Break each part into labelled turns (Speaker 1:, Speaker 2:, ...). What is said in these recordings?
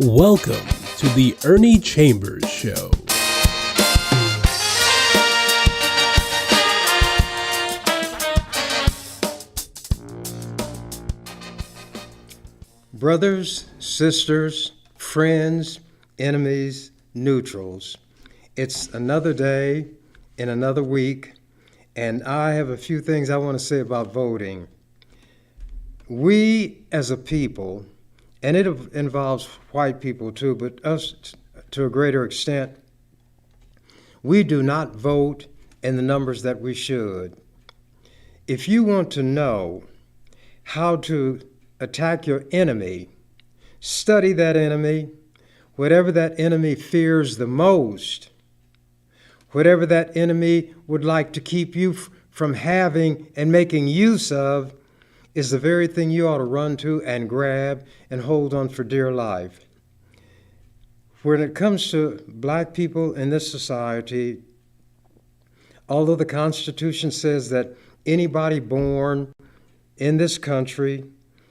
Speaker 1: Welcome to the Ernie Chambers Show.
Speaker 2: Brothers, sisters, friends, enemies, neutrals. It's another day in another week, and I have a few things I want to say about voting. We as a people, and it involves white people too, but us to a greater extent, we do not vote in the numbers that we should. If you want to know how to attack your enemy, study that enemy, whatever that enemy fears the most, whatever that enemy would like to keep you from having and making use of, is the very thing you ought to run to and grab and hold on for dear life. When it comes to black people in this society, although the Constitution says that anybody born in this country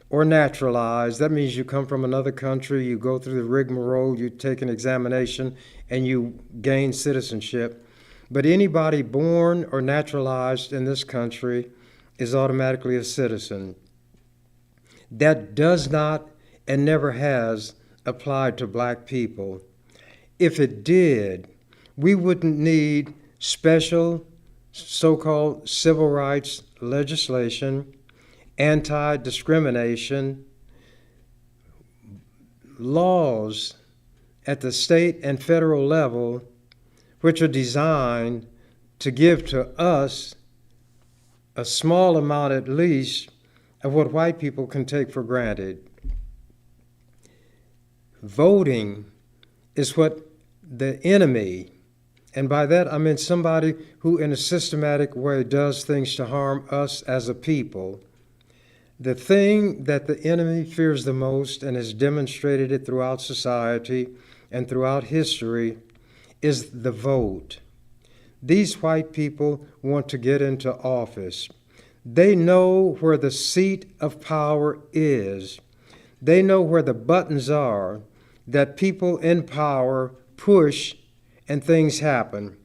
Speaker 2: or naturalized, that means you come from another country, you go through the rigmarole, you take an examination, and you gain citizenship. But anybody born or naturalized in this country is automatically a citizen. That does not and never has applied to black people. If it did, we wouldn't need special so-called civil rights legislation, anti-discrimination, laws at the state and federal level which are designed to give to us a small amount at least of what white people can take for granted. Voting is what the enemy, and by that I mean somebody who in a systematic way does things to harm us as a people. The thing that the enemy fears the most, and has demonstrated it throughout society and throughout history, is the vote. These white people want to get into office. They know where the seat of power is. They know where the buttons are that people in power push and things happen.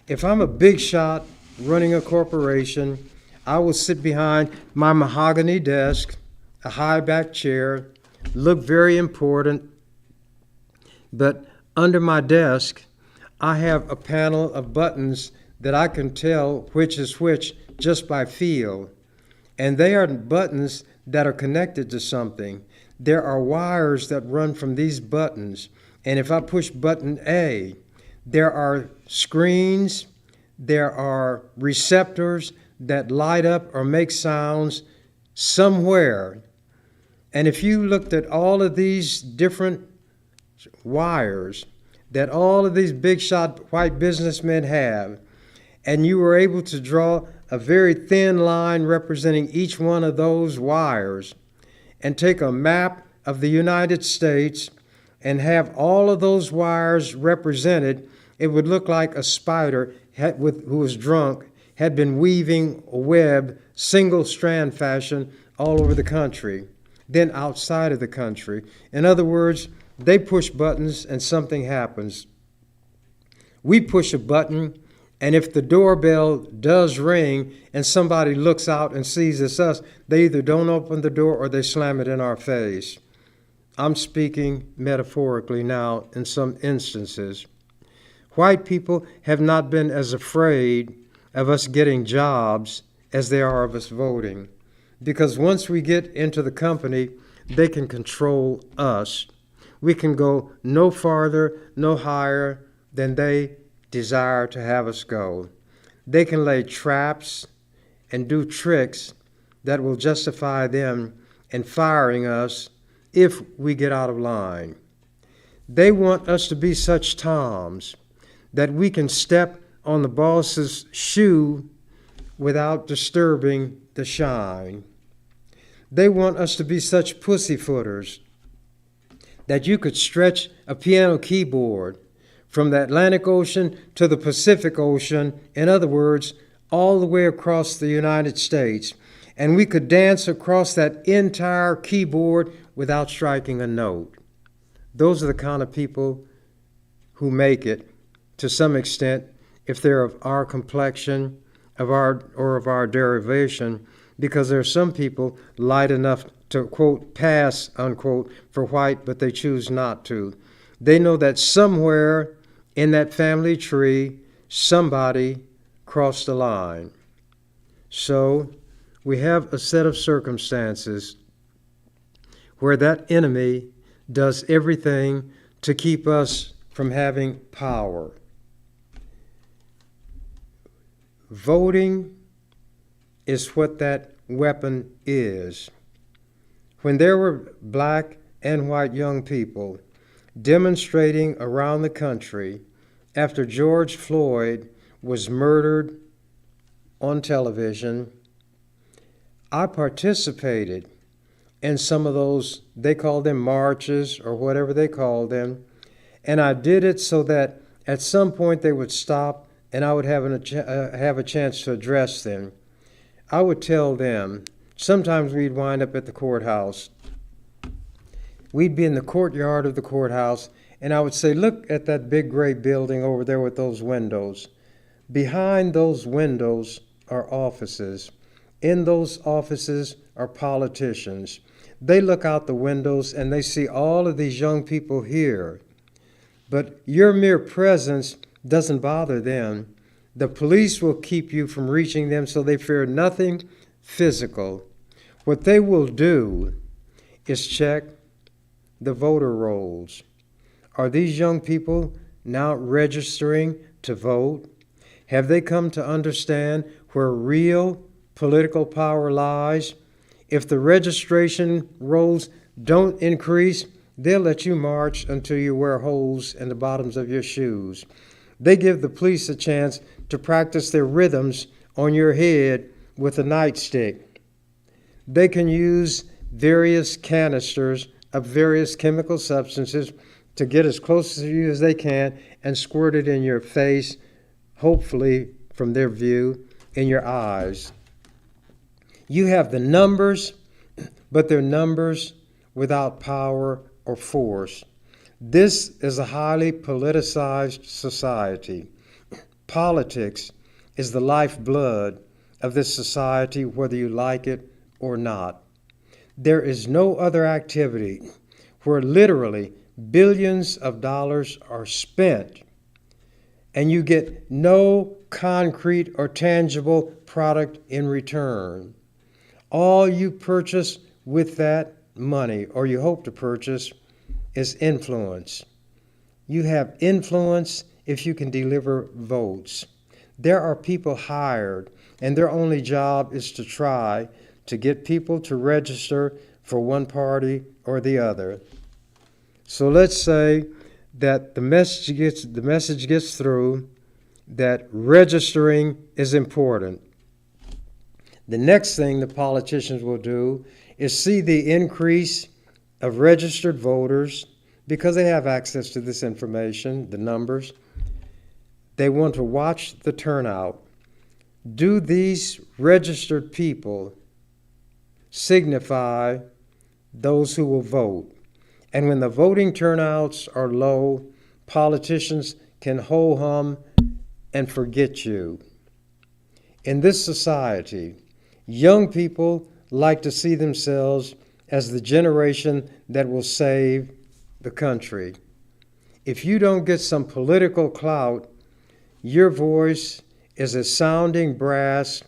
Speaker 2: If I'm a big shot running a corporation, I will sit behind my mahogany desk, a high-back chair, look very important, but under my desk, I have a panel of buttons that I can tell which is which just by feel. And they are buttons that are connected to something. There are wires that run from these buttons. And if I push button A, there are screens, there are receptors that light up or make sounds somewhere. And if you looked at all of these different wires that all of these big shot white businessmen have, and you were able to draw a very thin line representing each one of those wires, and take a map of the United States and have all of those wires represented, it would look like a spider who was drunk had been weaving a web, single strand fashion, all over the country, then outside of the country. In other words, they push buttons and something happens. We push a button, and if the doorbell does ring and somebody looks out and sees it's us, they either don't open the door or they slam it in our face. I'm speaking metaphorically now in some instances. White people have not been as afraid of us getting jobs as they are of us voting, because once we get into the company, they can control us. We can go no farther, no higher than they desire to have us go. They can lay traps and do tricks that will justify them in firing us if we get out of line. They want us to be such toms that we can step on the boss's shoe without disturbing the shine. They want us to be such pussyfooters that you could stretch a piano keyboard from the Atlantic Ocean to the Pacific Ocean, in other words, all the way across the United States, and we could dance across that entire keyboard without striking a note. Those are the kind of people who make it to some extent if they're of our complexion, of our derivation, because there are some people light enough to, quote, pass, unquote, for white, but they choose not to. They know that somewhere in that family tree, somebody crossed the line. So we have a set of circumstances where that enemy does everything to keep us from having power. Voting is what that weapon is. When there were black and white young people demonstrating around the country after George Floyd was murdered on television, I participated in some of those, they called them marches or whatever they called them, and I did it so that at some point they would stop and I would have a chance to address them. I would tell them, sometimes we'd wind up at the courthouse. We'd be in the courtyard of the courthouse, and I would say, look at that big gray building over there with those windows. Behind those windows are offices. In those offices are politicians. They look out the windows and they see all of these young people here. But your mere presence doesn't bother them. The police will keep you from reaching them, so they fear nothing physical. What they will do is check the voter rolls. Are these young people now registering to vote? Have they come to understand where real political power lies? If the registration rolls don't increase, they'll let you march until you wear holes in the bottoms of your shoes. They give the police a chance to practice their rhythms on your head with a nightstick. They can use various canisters of various chemical substances to get as close to you as they can and squirt it in your face, hopefully, from their view, in your eyes. You have the numbers, but they're numbers without power or force. This is a highly politicized society. Politics is the lifeblood of this society, whether you like it or not. There is no other activity where literally billions of dollars are spent and you get no concrete or tangible product in return. All you purchase with that money, or you hope to purchase, is influence. You have influence if you can deliver votes. There are people hired, and their only job is to try to get people to register for one party or the other. So let's say that the message gets through that registering is important. The next thing the politicians will do is see the increase of registered voters because they have access to this information, the numbers. They want to watch the turnout. Do these registered people signify those who will vote? And when the voting turnouts are low, politicians can ho-hum and forget you. In this society, young people like to see themselves as the generation that will save the country. If you don't get some political clout, your voice is a sounding brass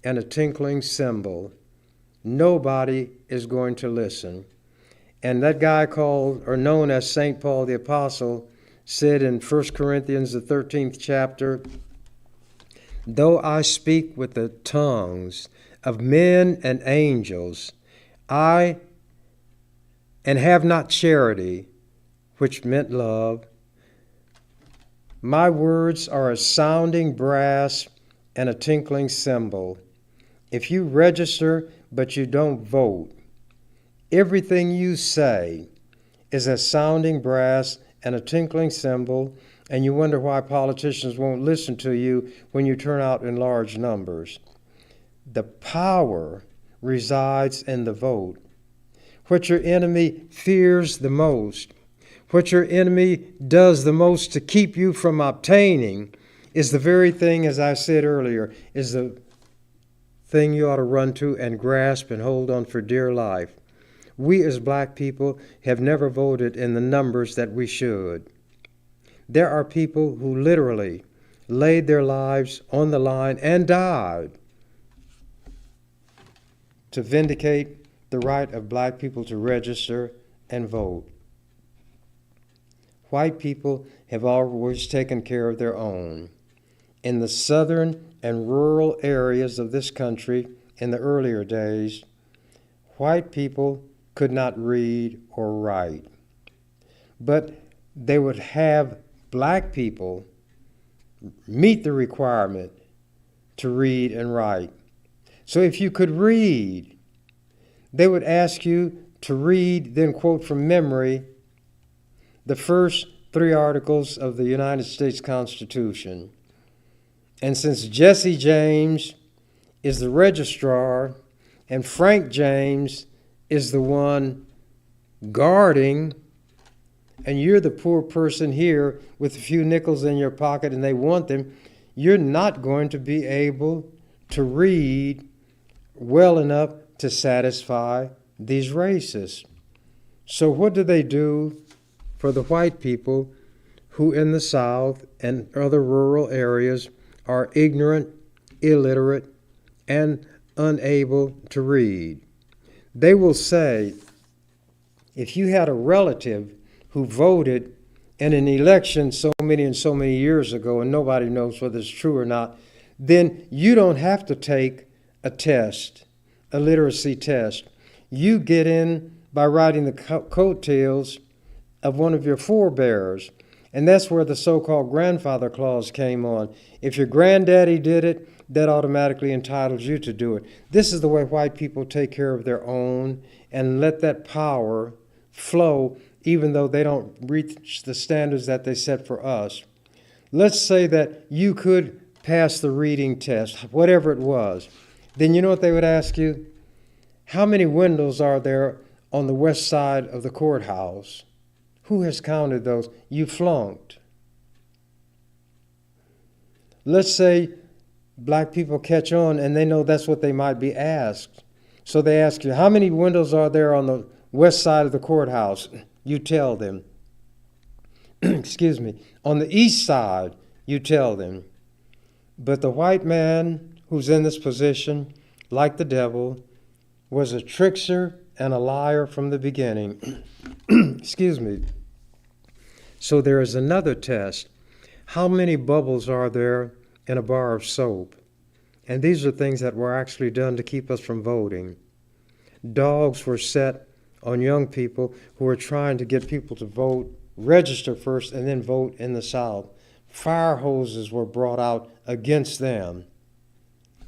Speaker 2: and a tinkling cymbal. Nobody is going to listen. And that guy called, or known as St. Paul the Apostle, said in 1 Corinthians, the 13th chapter, though I speak with the tongues of men and angels, and have not charity, which meant love, my words are a sounding brass and a tinkling cymbal. If you register but you don't vote, everything you say is a sounding brass and a tinkling cymbal, and you wonder why politicians won't listen to you when you turn out in large numbers. The power resides in the vote. What your enemy fears the most, what your enemy does the most to keep you from obtaining is the very thing, as I said earlier, is the thing you ought to run to and grasp and hold on for dear life. We as black people have never voted in the numbers that we should. There are people who literally laid their lives on the line and died to vindicate the right of black people to register and vote. White people have always taken care of their own. In the southern and rural areas of this country in the earlier days, white people could not read or write. But they would have black people meet the requirement to read and write. So if you could read, they would ask you to read, then quote from memory, the first 3 articles of the United States Constitution. And since Jesse James is the registrar and Frank James is the one guarding, and you're the poor person here with a few nickels in your pocket and they want them, you're not going to be able to read well enough to satisfy these racists. So what do they do for the white people who in the South and other rural areas are ignorant, illiterate, and unable to read? They will say, if you had a relative who voted in an election so many years ago, and nobody knows whether it's true or not, then you don't have to take a test, a literacy test. You get in by riding the coattails of one of your forebears. And that's where the so-called grandfather clause came on. If your granddaddy did it, that automatically entitles you to do it. This is the way white people take care of their own and let that power flow, even though they don't reach the standards that they set for us. Let's say that you could pass the reading test, whatever it was. Then you know what they would ask you? How many windows are there on the west side of the courthouse? Who has counted those? You flunked. Let's say black people catch on and they know that's what they might be asked. So they ask you, how many windows are there on the west side of the courthouse? You tell them. Excuse me. On the east side, you tell them. But the white man who's in this position, like the devil, was a trickster and a liar from the beginning. Excuse me. So there is another test. How many bubbles are there in a bar of soap? And these are things that were actually done to keep us from voting. Dogs were set on young people who were trying to get people to vote, register first, and then vote in the South. Fire hoses were brought out against them.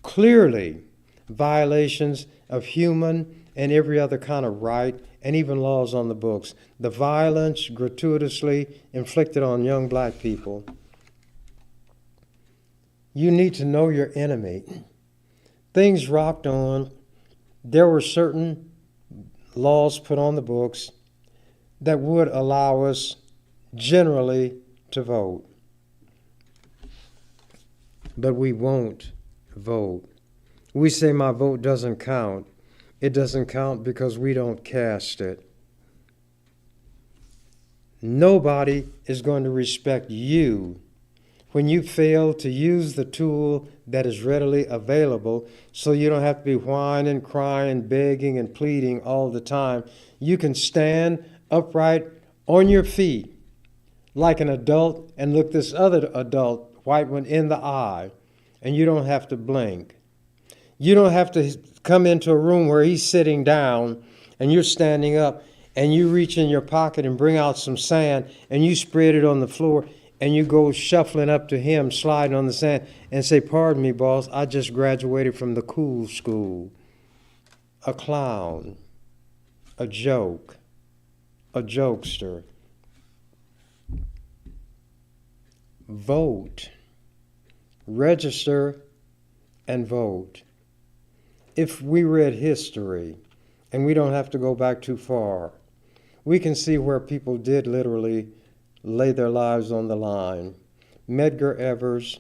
Speaker 2: Clearly, violations of human and every other kind of right and even laws on the books. The violence gratuitously inflicted on young black people. You need to know your enemy. Things rocked on. There were certain laws put on the books that would allow us generally to vote. But we won't vote. We say my vote doesn't count. It doesn't count because we don't cast it. Nobody is going to respect you when you fail to use the tool that is readily available, so you don't have to be whining, crying, begging, and pleading all the time. You can stand upright on your feet like an adult and look this other adult, white one, in the eye, and you don't have to blink. You don't have to come into a room where he's sitting down and you're standing up and you reach in your pocket and bring out some sand and you spread it on the floor and you go shuffling up to him, sliding on the sand, and say, "Pardon me, boss, I just graduated from the cool school." A clown, a joke, a jokester. Vote. Register and vote. If we read history, and we don't have to go back too far, we can see where people did literally lay their lives on the line. Medgar Evers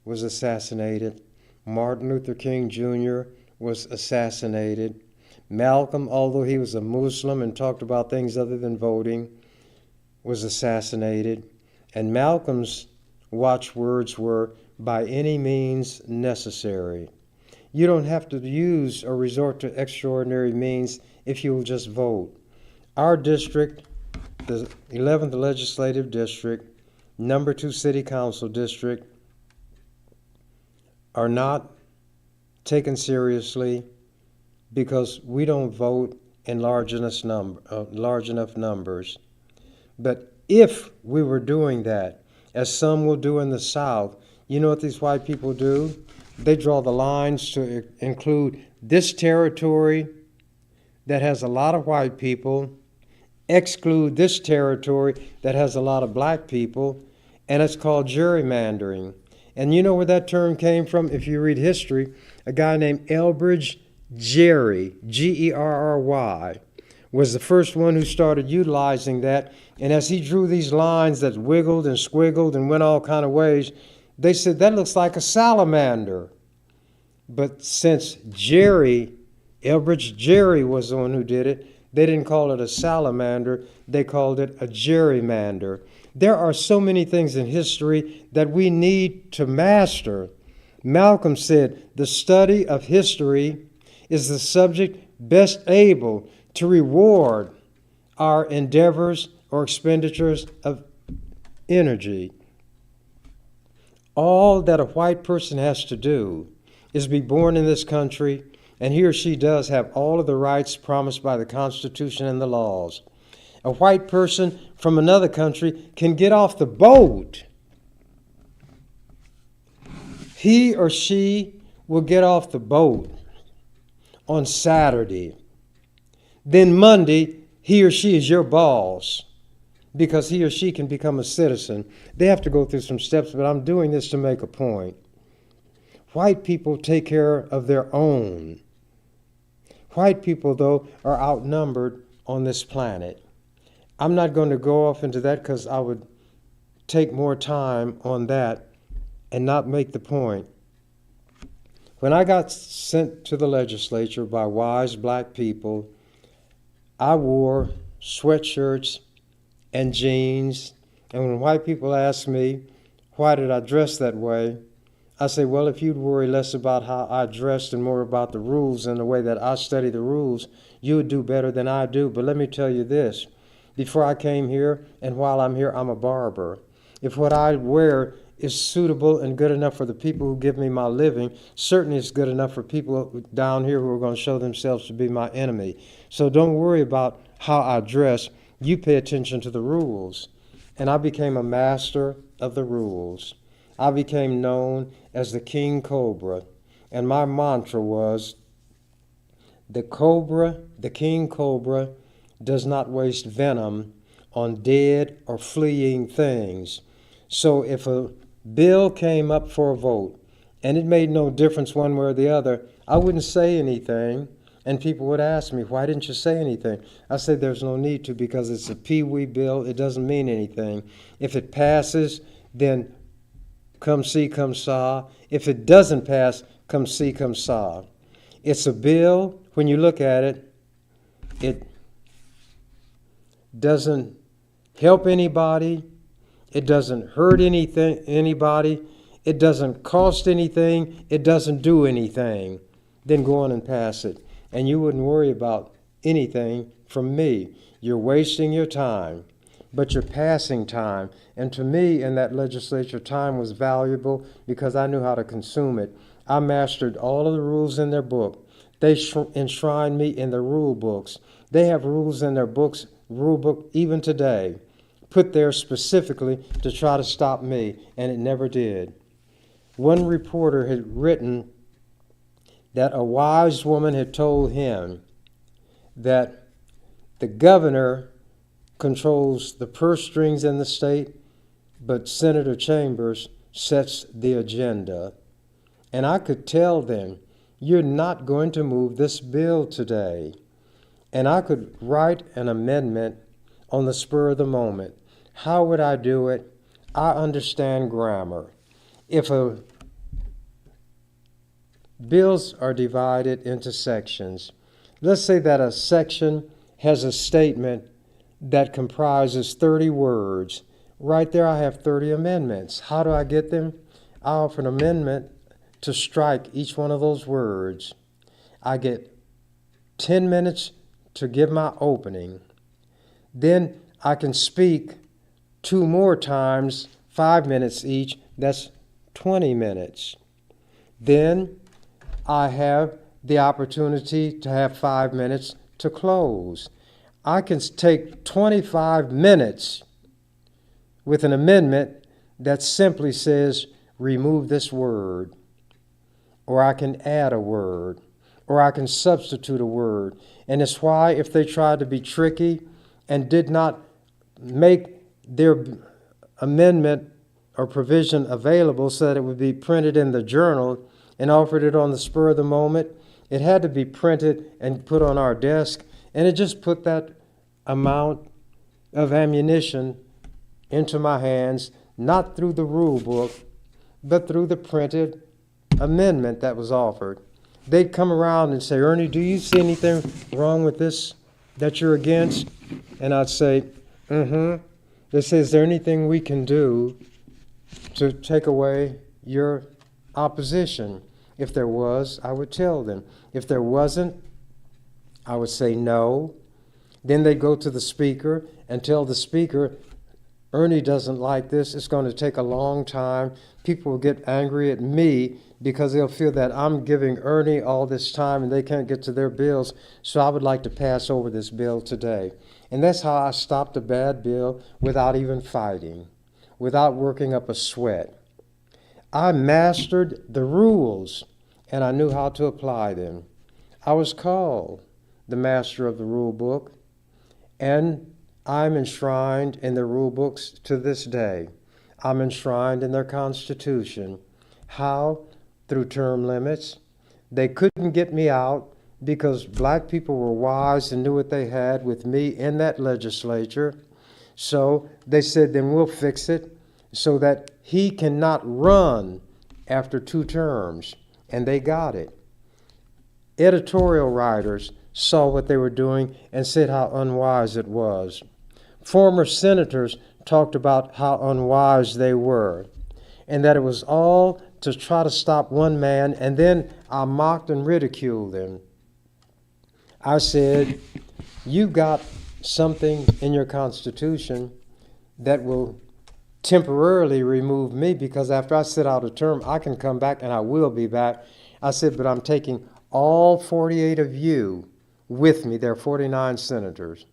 Speaker 2: was assassinated. Martin Luther King Jr. was assassinated. Malcolm, although he was a Muslim and talked about things other than voting, was assassinated. And Malcolm's watchwords were, by any means necessary. You don't have to use or resort to extraordinary means if you will just vote. Our district, the 11th Legislative District, number 2 City Council District, are not taken seriously because we don't vote in large enough numbers. But if we were doing that, as some will do in the South, you know what these white people do? They draw the lines to include this territory that has a lot of white people, exclude this territory that has a lot of black people, and it's called gerrymandering. And you know where that term came from? If you read history, a guy named Elbridge Gerry, Gerry, was the first one who started utilizing that. And as he drew these lines that wiggled and squiggled and went all kind of ways, they said, that looks like a salamander. But since Elbridge Gerry was the one who did it, they didn't call it a salamander, they called it a gerrymander. There are so many things in history that we need to master. Malcolm said, the study of history is the subject best able to reward our endeavors or expenditures of energy. All that a white person has to do is be born in this country, and he or she does have all of the rights promised by the Constitution and the laws. A white person from another country can get off the boat. He or she will get off the boat on Saturday. Then Monday, he or she is your boss because he or she can become a citizen. They have to go through some steps, but I'm doing this to make a point. White people take care of their own. White people, though, are outnumbered on this planet. I'm not going to go off into that because I would take more time on that and not make the point. When I got sent to the legislature by wise black people, I wore sweatshirts and jeans. And when white people ask me, why did I dress that way? I say, well, if you'd worry less about how I dressed and more about the rules and the way that I study the rules, you would do better than I do. But let me tell you this. Before I came here, and while I'm here, I'm a barber. If what I wear is suitable and good enough for the people who give me my living, certainly it's good enough for people down here who are going to show themselves to be my enemy. So don't worry about how I dress. You pay attention to the rules. And I became a master of the rules. I became known as the King Cobra. And my mantra was, the King Cobra, does not waste venom on dead or fleeing things. So if a bill came up for a vote, and it made no difference one way or the other, I wouldn't say anything, and people would ask me, why didn't you say anything? I said there's no need to because it's a pee-wee bill. It doesn't mean anything. If it passes, then come see, come saw. If it doesn't pass, come see, come saw. It's a bill, when you look at it, it doesn't help anybody. It doesn't hurt anybody. It doesn't cost anything. It doesn't do anything. Then go on and pass it. And you wouldn't worry about anything from me. You're wasting your time, but you're passing time. And to me, in that legislature, time was valuable because I knew how to consume it. I mastered all of the rules in their book. They enshrined me in the rule books. They have rules in their books, rule book, even today, put there specifically to try to stop me, and it never did. One reporter had written that a wise woman had told him that the governor controls the purse strings in the state, but Senator Chambers sets the agenda. And I could tell them, you're not going to move this bill today. And I could write an amendment on the spur of the moment. How would I do it? I understand grammar. If bills are divided into sections, let's say that a section has a statement that comprises 30 words. Right there I have 30 amendments. How do I get them? I offer an amendment to strike each one of those words. I get 10 minutes to give my opening. Then I can speak 2 more times, 5 minutes each. That's 20 minutes. Then I have the opportunity to have 5 minutes to close. I can take 25 minutes with an amendment that simply says, remove this word, or I can add a word, or I can substitute a word. And it's why if they tried to be tricky and did not make their amendment or provision available so that it would be printed in the journal and offered it on the spur of the moment, it had to be printed and put on our desk, and it just put that amount of ammunition into my hands, not through the rule book, but through the printed amendment that was offered. They'd come around and say, Ernie, do you see anything wrong with this that you're against? And I'd say, They say, is there anything we can do to take away your opposition? If there was, I would tell them. If there wasn't, I would say no. Then they'd go to the speaker and tell the speaker, Ernie doesn't like this. It's going to take a long time. People will get angry at me because they'll feel that I'm giving Ernie all this time and they can't get to their bills. So I would like to pass over this bill today. And that's how I stopped a bad bill without even fighting, without working up a sweat. I mastered the rules and I knew how to apply them. I was called the master of the rule book, and I'm enshrined in the rule books to this day. I'm enshrined in their Constitution. How? Through term limits. They couldn't get me out because black people were wise and knew what they had with me in that legislature. So they said, then we'll fix it so that he cannot run after 2 terms. And they got it. Editorial writers saw what they were doing and said how unwise it was. Former senators talked about how unwise they were, and that it was all to try to stop one man, and then I mocked and ridiculed them. I said, you got something in your Constitution that will temporarily remove me, because after I sit out a term, I can come back, and I will be back. I said, but I'm taking all 48 of you with me. There are 49 senators.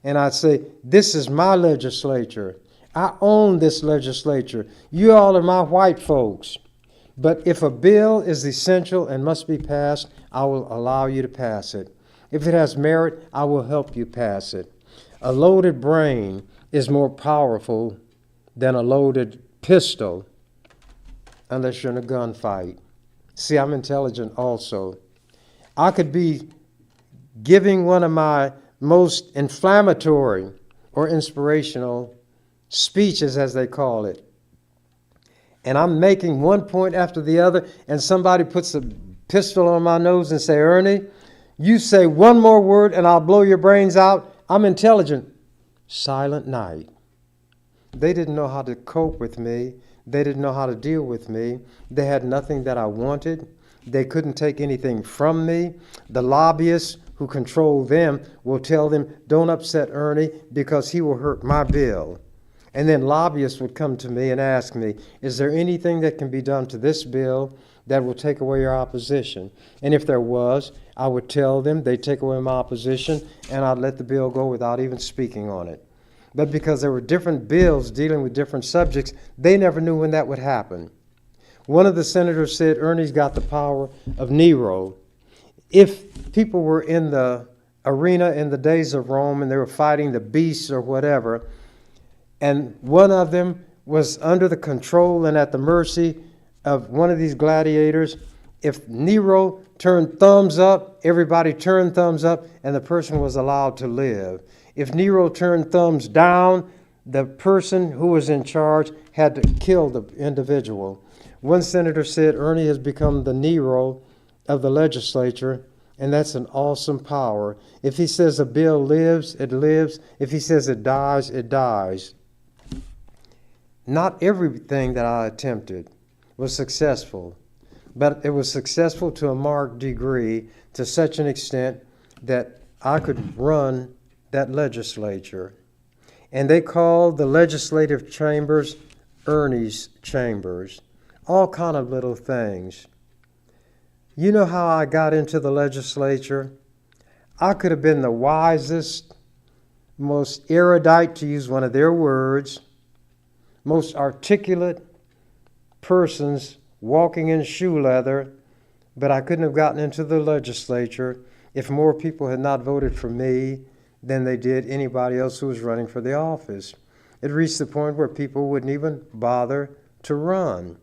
Speaker 2: And I'd say, this is my legislature. I own this legislature. You all are my white folks. But if a bill is essential and must be passed, I will allow you to pass it. If it has merit, I will help you pass it. A loaded brain is more powerful than a loaded pistol unless you're in a gunfight. See, I'm intelligent also. I could be giving one of my most inflammatory or inspirational speeches, as they call it, and I'm making one point after the other, and somebody puts a pistol on my nose and say, Ernie, you say one more word and I'll blow your brains out. I'm intelligent. Silent night. They didn't know how to cope with me. They didn't know how to deal with me. They had nothing that I wanted. They couldn't take anything from me. The lobbyists who control them will tell them, don't upset Ernie because he will hurt my bill. And then lobbyists would come to me and ask me, is there anything that can be done to this bill that will take away your opposition? And if there was, I would tell them, they'd take away my opposition, and I'd let the bill go without even speaking on it. But because there were different bills dealing with different subjects, they never knew when that would happen. One of the senators said, Ernie's got the power of Nero. If people were in the arena in the days of Rome and they were fighting the beasts or whatever, and one of them was under the control and at the mercy of one of these gladiators, if Nero turned thumbs up, everybody turned thumbs up, and the person was allowed to live. If Nero turned thumbs down, the person who was in charge had to kill the individual. One senator said Ernie has become the Nero of the legislature, and that's an awesome power. If he says a bill lives, it lives. If he says it dies, it dies. Not everything that I attempted was successful, but it was successful to a marked degree, to such an extent that I could run that legislature. And they called the legislative chambers Ernie's chambers. All kind of little things. You know how I got into the legislature? I could have been the wisest, most erudite, to use one of their words, most articulate persons walking in shoe leather, but I couldn't have gotten into the legislature if more people had not voted for me than they did anybody else who was running for the office. It reached the point where people wouldn't even bother to run.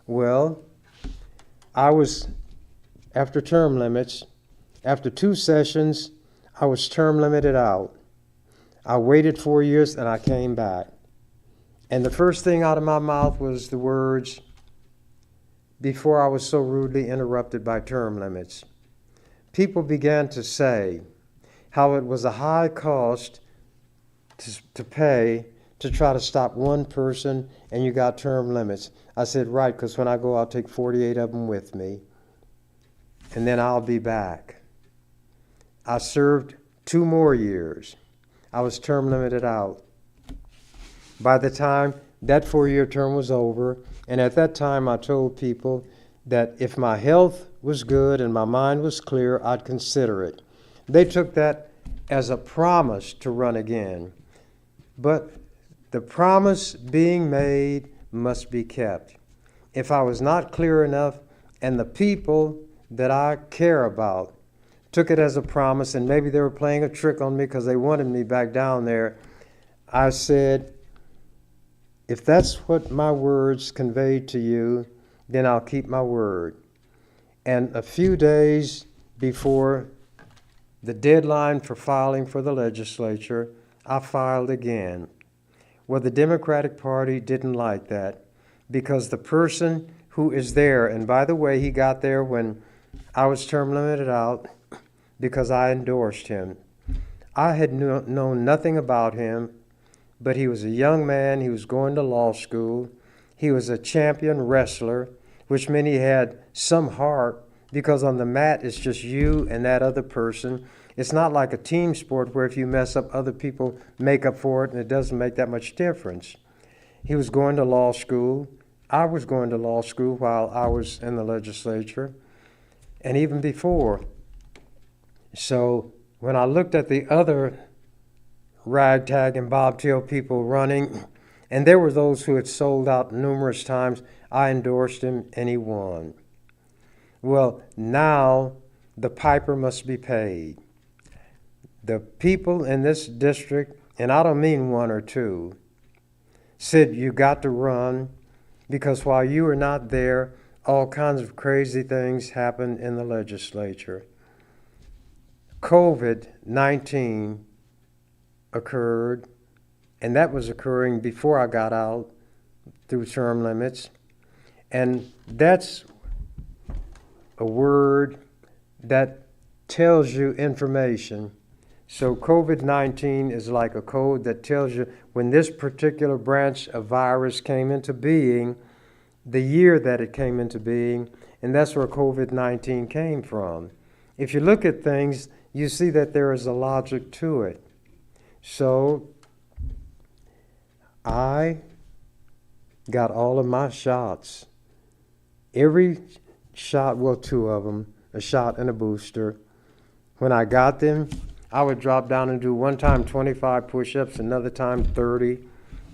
Speaker 2: Well, I was, after term limits, after 2 sessions, I was term limited out. I waited 4 years and I came back. And the first thing out of my mouth was the words, before I was so rudely interrupted by term limits. People began to say how it was a high cost to pay to try to stop one person and you got term limits. I said, right, because when I go, I'll take 48 of them with me, and then I'll be back. I served 2 more years. I was term limited out. By the time that 4-year term was over, and at that time I told people that if my health was good and my mind was clear, I'd consider it. They took that as a promise to run again. But the promise being made must be kept. If I was not clear enough, and the people that I care about took it as a promise, and maybe they were playing a trick on me because they wanted me back down there, I said, if that's what my words conveyed to you, then I'll keep my word. And a few days before the deadline for filing for the legislature, I filed again. Well, the Democratic Party didn't like that because the person who is there, and by the way, he got there when I was term limited out because I endorsed him. I had known nothing about him, but he was a young man. He was going to law school. He was a champion wrestler, which meant he had some heart, because on the mat it's just you and that other person. It's not like a team sport where if you mess up, other people make up for it, and it doesn't make that much difference. He was going to law school. I was going to law school while I was in the legislature, and even before. So when I looked at the other ragtag and bobtail people running, and there were those who had sold out numerous times, I endorsed him and he won. Well, now the piper must be paid. The people in this district, and I don't mean 1 or 2, said you got to run because while you were not there, all kinds of crazy things happened in the legislature. COVID-19 occurred, and that was occurring before I got out through term limits. And that's a word that tells you information. So COVID-19 is like a code that tells you when this particular branch of virus came into being, the year that it came into being, and that's where COVID-19 came from. If you look at things, you see that there is a logic to it. So I got all of my shots. Every shot, well, 2 of them, a shot and a booster. When I got them, I would drop down and do one time 25 push-ups, another time 30,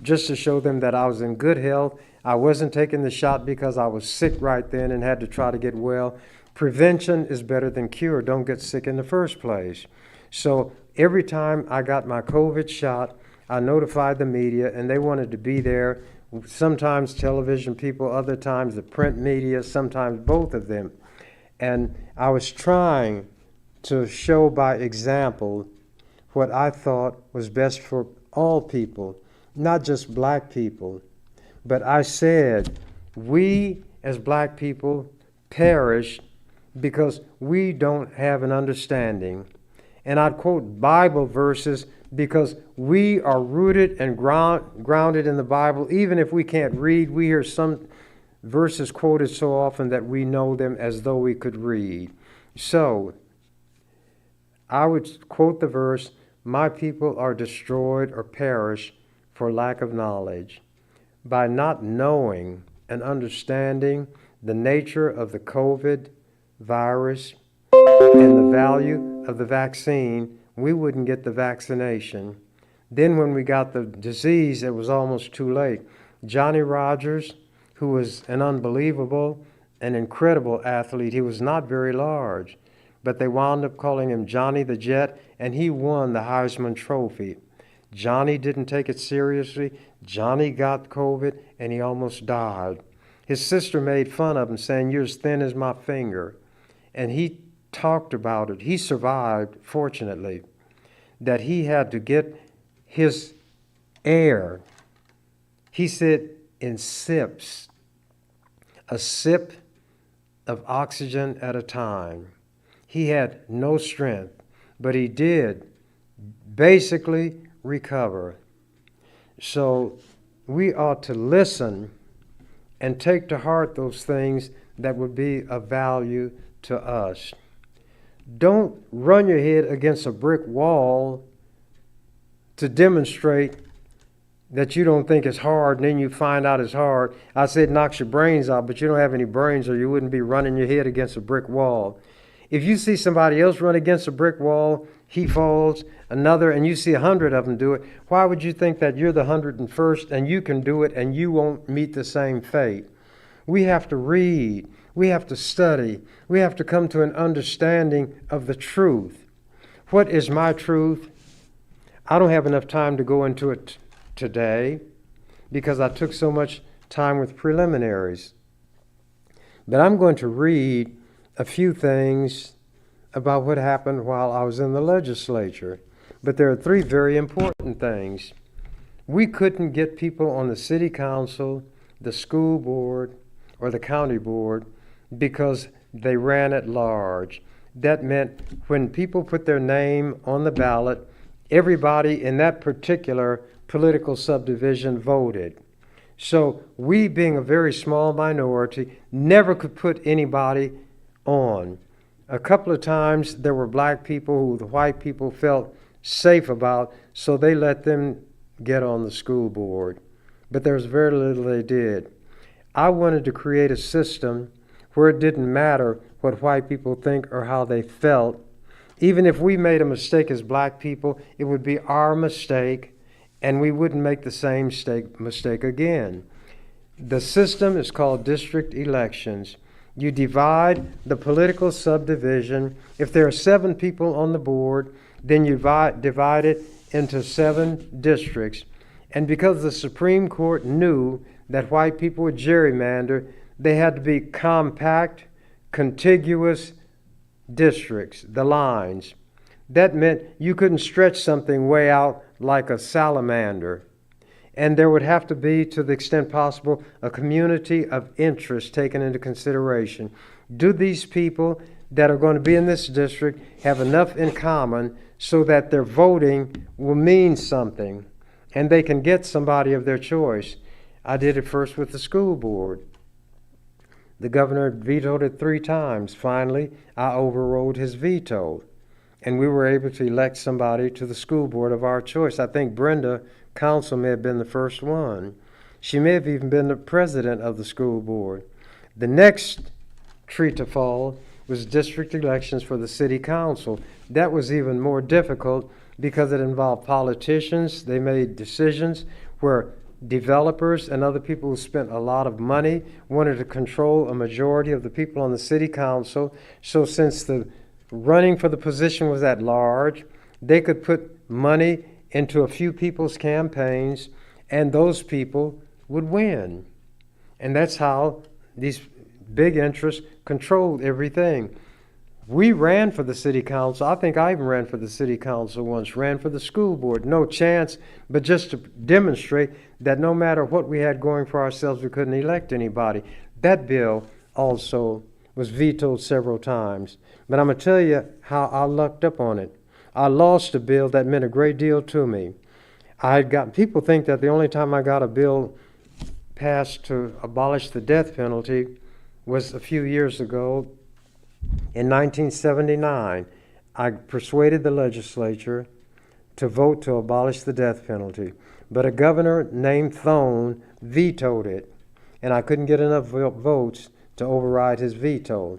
Speaker 2: just to show them that I was in good health. I wasn't taking the shot because I was sick right then and had to try to get well. Prevention is better than cure. Don't get sick in the first place. So every time I got my COVID shot, I notified the media, and they wanted to be there. Sometimes television people, other times the print media, sometimes both of them. And I was trying to show by example what I thought was best for all people, not just black people. But I said, we as black people perish because we don't have an understanding. And I'd quote Bible verses because we are rooted and grounded in the Bible. Even if we can't read, we hear some verses quoted so often that we know them as though we could read. So I would quote the verse, "My people are destroyed or perish for lack of knowledge." By not knowing and understanding the nature of the COVID virus and the value of the vaccine, we wouldn't get the vaccination. Then when we got the disease, it was almost too late. Johnny Rogers, who was an unbelievable and incredible athlete, he was not very large, but they wound up calling him Johnny the Jet, and he won the Heisman Trophy. Johnny didn't take it seriously. Johnny got COVID, and he almost died. His sister made fun of him, saying, "You're as thin as my finger." And he talked about it. He survived, fortunately, that he had to get his air, he said, in sips, a sip of oxygen at a time. He had no strength, but he did basically recover. So we ought to listen and take to heart those things that would be of value to us. Don't run your head against a brick wall to demonstrate that you don't think it's hard, and then you find out it's hard. I said knocks your brains out, but you don't have any brains, or you wouldn't be running your head against a brick wall. If you see somebody else run against a brick wall, he falls, another, and you see 100 of them do it, why would you think that you're the 101st and you can do it and you won't meet the same fate? We have to read. We have to study. We have to come to an understanding of the truth. What is my truth? I don't have enough time to go into it today because I took so much time with preliminaries. But I'm going to read a few things about what happened while I was in the legislature. But there are three very important things. We couldn't get people on the city council, the school board, or the county board because they ran at large. That meant when people put their name on the ballot, everybody in that particular political subdivision voted. So we, being a very small minority, never could put anybody on. A couple of times there were black people who the white people felt safe about, so they let them get on the school board. But there was very little they did. I wanted to create a system where it didn't matter what white people think or how they felt. Even if we made a mistake as black people, it would be our mistake, and we wouldn't make the same mistake again. The system is called district elections. You divide the political subdivision. If there are 7 people on the board, then you divide it into 7 districts. And because the Supreme Court knew that white people would gerrymander, they had to be compact, contiguous districts, the lines. That meant you couldn't stretch something way out like a salamander. And there would have to be, to the extent possible, a community of interest taken into consideration. Do these people that are going to be in this district have enough in common so that their voting will mean something and they can get somebody of their choice? I did it first with the school board. The governor vetoed it 3 times. Finally, I overrode his veto, and we were able to elect somebody to the school board of our choice. I think Brenda Council may have been the first one. She may have even been the president of the school board. The next tree to fall was district elections for the city council. That was even more difficult because it involved politicians. They made decisions where developers and other people who spent a lot of money wanted to control a majority of the people on the city council. So since the running for the position was at large, they could put money into a few people's campaigns, and those people would win. And that's how these big interests controlled everything. We ran for the city council. I think I even ran for the city council once, ran for the school board. No chance, but just to demonstrate that no matter what we had going for ourselves, we couldn't elect anybody. That bill also was vetoed several times. But I'm going to tell you how I lucked up on it. I lost a bill that meant a great deal to me. People think that the only time I got a bill passed to abolish the death penalty was a few years ago. In 1979, I persuaded the legislature to vote to abolish the death penalty, but a governor named Thone vetoed it, and I couldn't get enough votes to override his veto.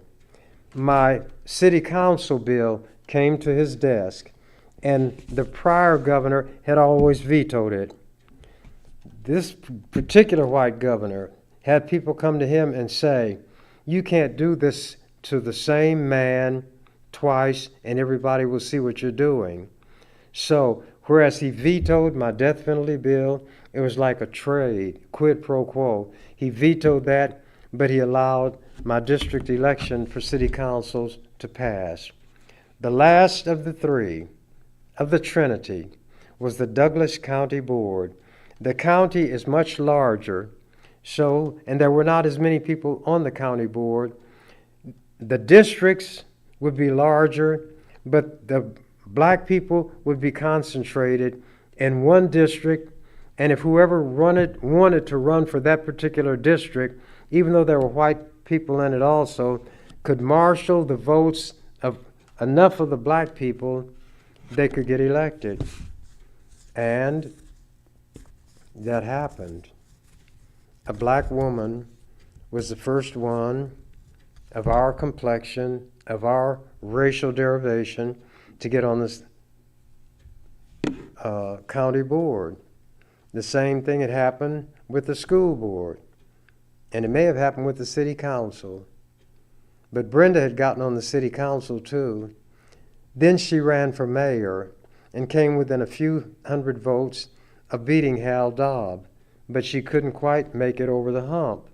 Speaker 2: My city council bill came to his desk, and the prior governor had always vetoed it. This particular white governor had people come to him and say, "You can't do this to the same man twice, and everybody will see what you're doing." So, whereas he vetoed my death penalty bill, it was like a trade, quid pro quo. He vetoed that, but he allowed my district election for city councils to pass. The last of the three, of the Trinity, was the Douglas County Board. The county is much larger, and there were not as many people on the county board. The districts would be larger, but the black people would be concentrated in one district, and if whoever wanted to run for that particular district, even though there were white people in it also, could marshal the votes of enough of the black people, they could get elected. And that happened. A black woman was the first one of our complexion, of our racial derivation, to get on this county board. The same thing had happened with the school board, and it may have happened with the city council. But Brenda had gotten on the city council too. Then she ran for mayor and came within a few hundred votes of beating Hal Dobb, but she couldn't quite make it over the hump.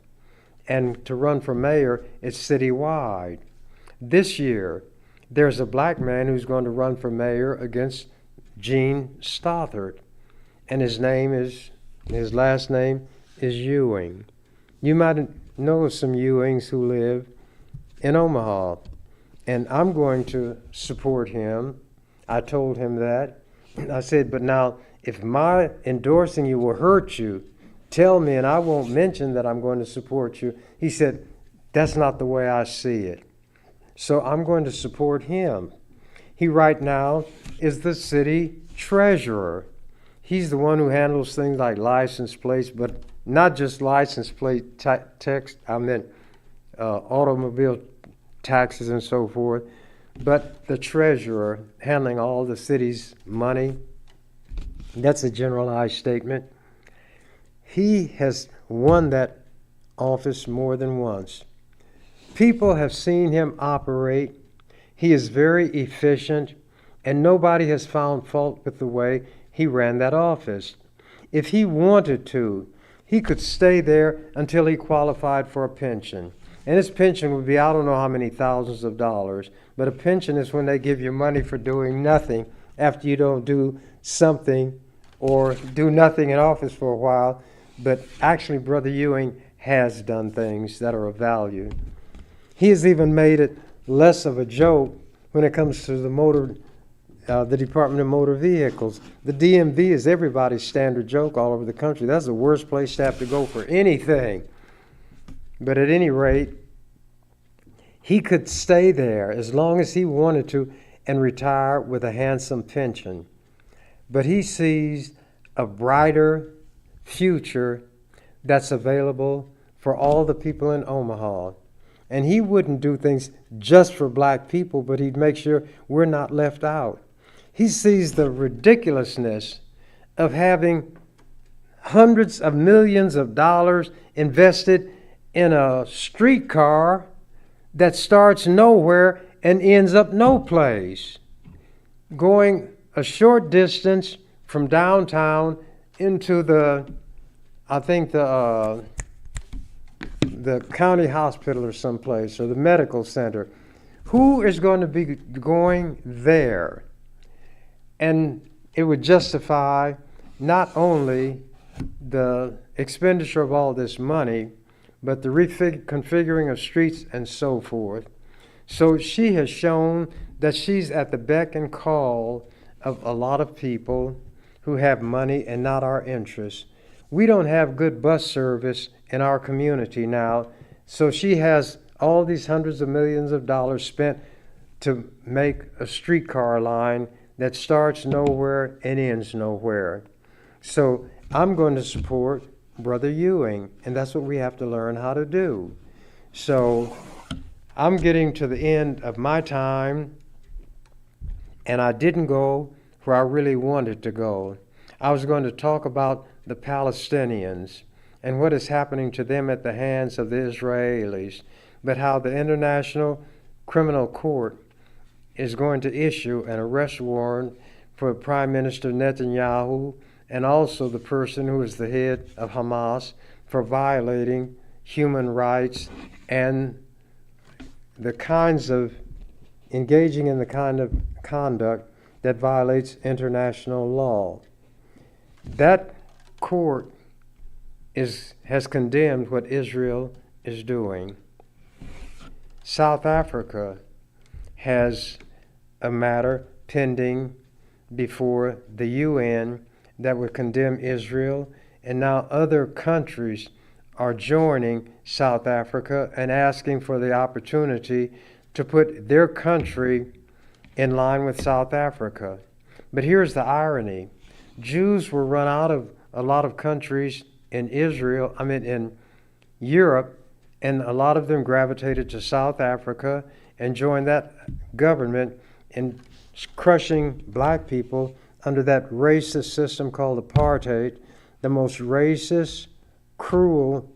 Speaker 2: And to run for mayor, it's citywide. This year, there's a black man who's going to run for mayor against Gene Stothert, and his last name is Ewing. You might know some Ewings who live in Omaha, and I'm going to support him. I told him that. I said, but now, if my endorsing you will hurt you, tell me and I won't mention that I'm going to support you. He said, that's not the way I see it. So I'm going to support him. He right now is the city treasurer. He's the one who handles things like license plates, but not just license plate text, automobile taxes and so forth, but the treasurer handling all the city's money. That's a generalized statement. He has won that office more than once. People have seen him operate. He is very efficient, and nobody has found fault with the way he ran that office. If he wanted to, he could stay there until he qualified for a pension. And his pension would be, I don't know how many thousands of dollars, but a pension is when they give you money for doing nothing after you don't do something or do nothing in office for a while. But actually, Brother Ewing has done things that are of value. He has even made it less of a joke when it comes to the Department of Motor Vehicles. The DMV is everybody's standard joke all over the country. That's the worst place to have to go for anything. But at any rate, he could stay there as long as he wanted to and retire with a handsome pension. But he sees a brighter future that's available for all the people in Omaha. And he wouldn't do things just for black people, but he'd make sure we're not left out. He sees the ridiculousness of having hundreds of millions of dollars invested in a streetcar that starts nowhere and ends up no place, going a short distance from downtown into the county hospital or someplace, or the medical center, Who is going to be going there? And it would justify not only the expenditure of all this money, but the reconfiguring of streets and so forth. So she has shown that she's at the beck and call of a lot of people who have money and not our interests. We don't have good bus service in our community now, so she has all these hundreds of millions of dollars spent to make a streetcar line that starts nowhere and ends nowhere. So I'm going to support Brother Ewing, and that's what we have to learn how to do. So I'm getting to the end of my time, and I didn't go where I really wanted to go. I was going to talk about the Palestinians and what is happening to them at the hands of the Israelis, but how the International Criminal Court is going to issue an arrest warrant for Prime Minister Netanyahu and also the person who is the head of Hamas for violating human rights and the kinds of engaging in the kind of conduct that violates international law. That court has condemned what Israel is doing. South Africa has a matter pending before the UN that would condemn Israel, and now other countries are joining South Africa and asking for the opportunity to put their country in line with South Africa. But here's the irony. Jews were run out of a lot of countries in in Europe, and a lot of them gravitated to South Africa and joined that government in crushing black people under that racist system called apartheid, the most racist, cruel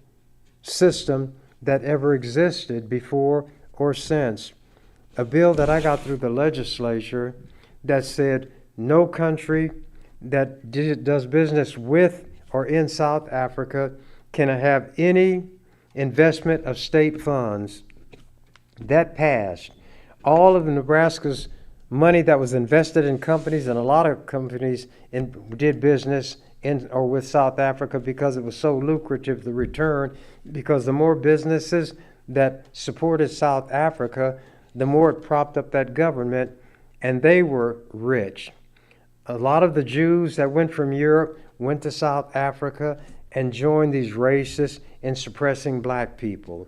Speaker 2: system that ever existed before or since. A bill that I got through the legislature that said no country that does business with or in South Africa can have any investment of state funds. That passed. All of Nebraska's money that was invested in companies, and a lot of companies did business in or with South Africa because it was so lucrative, the return, because the more businesses that supported South Africa, the more it propped up that government, and they were rich. A lot of the Jews that went from Europe went to South Africa and joined these racists in suppressing black people.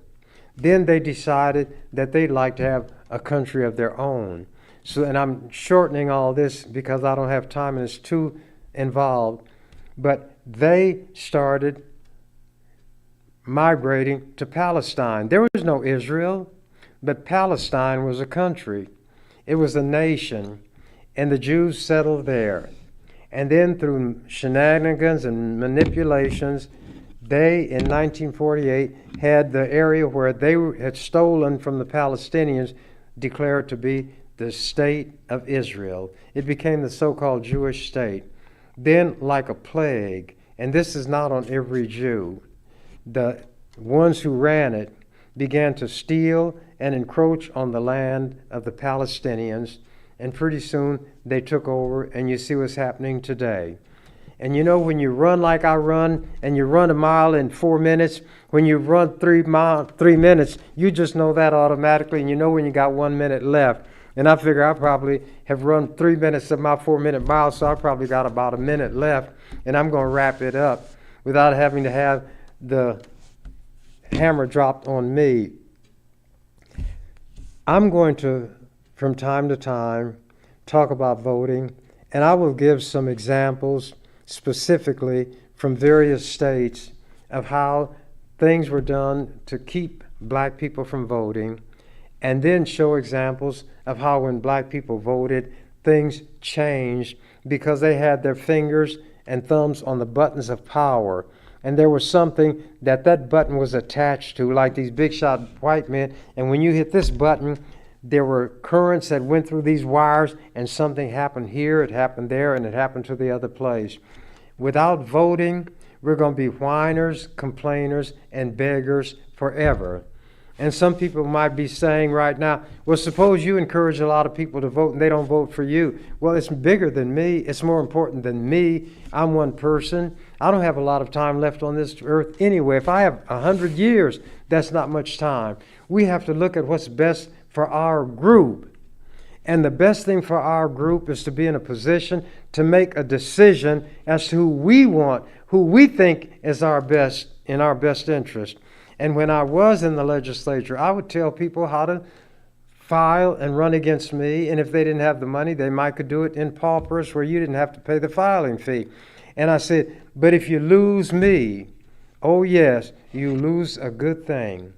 Speaker 2: Then they decided that they'd like to have a country of their own. So, and I'm shortening all this because I don't have time and it's too involved, but they started migrating to Palestine. There was no Israel, but Palestine was a country. It was a nation, and the Jews settled there. And then through shenanigans and manipulations, they, in 1948, had the area where they had stolen from the Palestinians declared to be the state of Israel. It became the so-called Jewish state. Then, like a plague, and this is not on every Jew, the ones who ran it began to steal and encroach on the land of the Palestinians, and pretty soon they took over, and you see what's happening today. And you know, when you run like I run, and you run a mile in 4 minutes, when you run 3 minutes, you just know that automatically, and you know when you got 1 minute left. And I figure I probably have run 3 minutes of my 4-minute mile, so I probably got about a minute left, and I'm going to wrap it up without having to have the hammer dropped on me. I'm going to, from time to time, talk about voting, and I will give some examples specifically from various states of how things were done to keep black people from voting, and then show examples of how when black people voted, things changed because they had their fingers and thumbs on the buttons of power. And there was something that button was attached to, like these big shot white men. And when you hit this button, there were currents that went through these wires, and something happened here, it happened there, and it happened to the other place. Without voting, we're going to be whiners, complainers, and beggars forever. And some people might be saying right now, well, suppose you encourage a lot of people to vote and they don't vote for you. Well, it's bigger than me. It's more important than me. I'm one person. I don't have a lot of time left on this earth anyway. If I have 100 years, that's not much time. We have to look at what's best for our group. And the best thing for our group is to be in a position to make a decision as to who we want, who we think is our best, in our best interest. And when I was in the legislature, I would tell people how to file and run against me. And if they didn't have the money, they might could do it in paupers where you didn't have to pay the filing fee. And I said, but if you lose me, oh yes, you lose a good thing.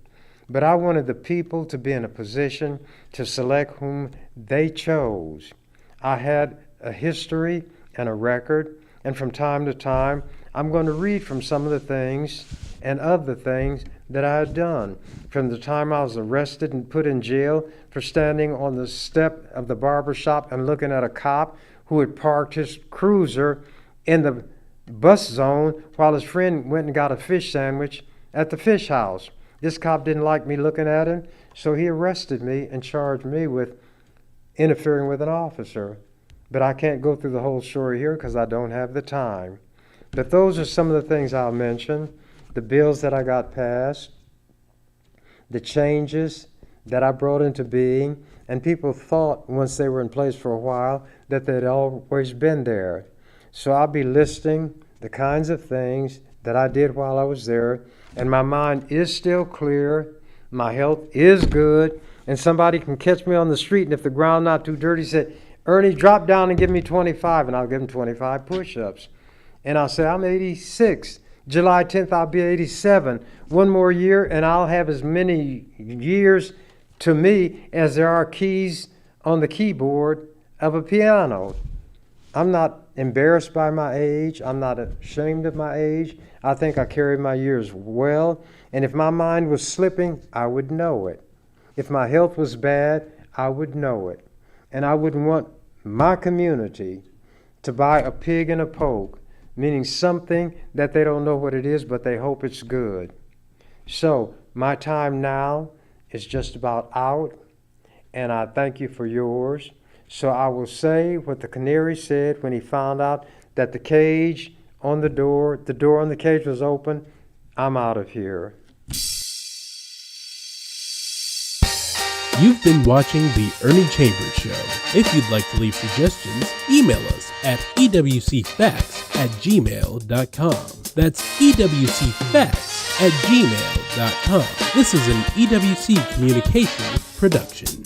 Speaker 2: But I wanted the people to be in a position to select whom they chose. I had a history and a record, and from time to time, I'm going to read from some of the things and of the things that I had done. From the time I was arrested and put in jail for standing on the step of the barber shop and looking at a cop who had parked his cruiser in the bus zone while his friend went and got a fish sandwich at the fish house. This cop didn't like me looking at him, so he arrested me and charged me with interfering with an officer. But I can't go through the whole story here because I don't have the time. But those are some of the things I'll mention. The bills that I got passed, the changes that I brought into being, and people thought once they were in place for a while that they'd always been there. So I'll be listing the kinds of things that I did while I was there, and my mind is still clear, my health is good, and somebody can catch me on the street, and if the ground not too dirty, say, Ernie, drop down and give me 25, and I'll give them 25 push-ups. And I'll say, I'm 86. July 10th, I'll be 87. One more year, and I'll have as many years to me as there are keys on the keyboard of a piano. I'm not embarrassed by my age. I'm not ashamed of my age. I think I carry my years well. And if my mind was slipping, I would know it. If my health was bad, I would know it. And I wouldn't want my community to buy a pig in a poke, meaning something that they don't know what it is, but they hope it's good. So my time now is just about out, and I thank you for yours. So I will say what the canary said when he found out that the door on the cage was open. I'm out of here.
Speaker 1: You've been watching The Ernie Chambers Show. If you'd like to leave suggestions, email us at ewcfacts@gmail.com. That's ewcfacts@gmail.com. This is an EWC Communications production.